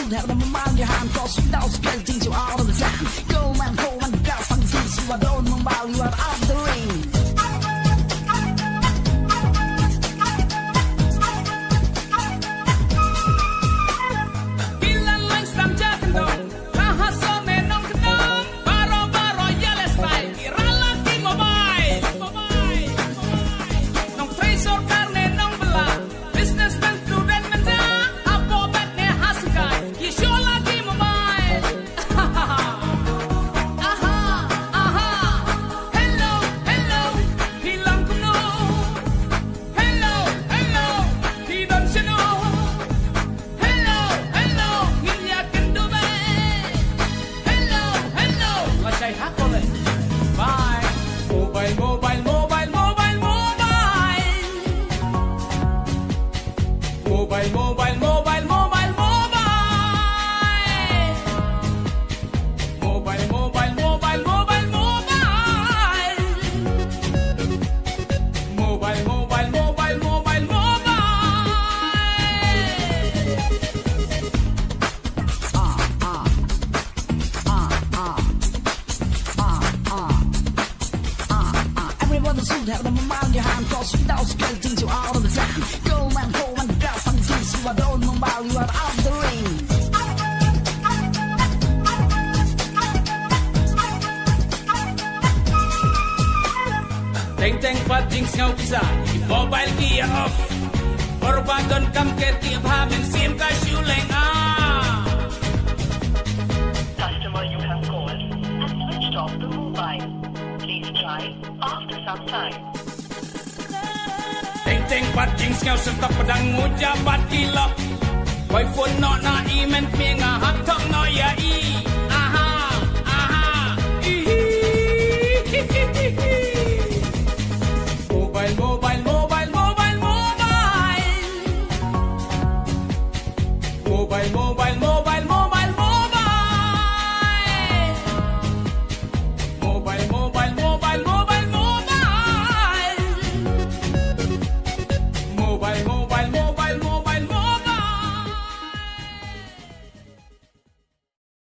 soon have them mind your hand, cause without spending things you out of the time. Go man, got some things you are don't mobile, you are out the ring. Have them mind your hand, cause without spending things you out of the time. Go man, got some things you are don't mobile, you are out the ring. Teng pating ngau bisa, mobile kia off. Orbadon kam kerti abhamin sim ka shuleng Customer you have called has switched off the mobile. Please try after some time. Teng pating ngau serta pedang ngujabat kilap. Wai phone no na imen menga hak thok no ya i.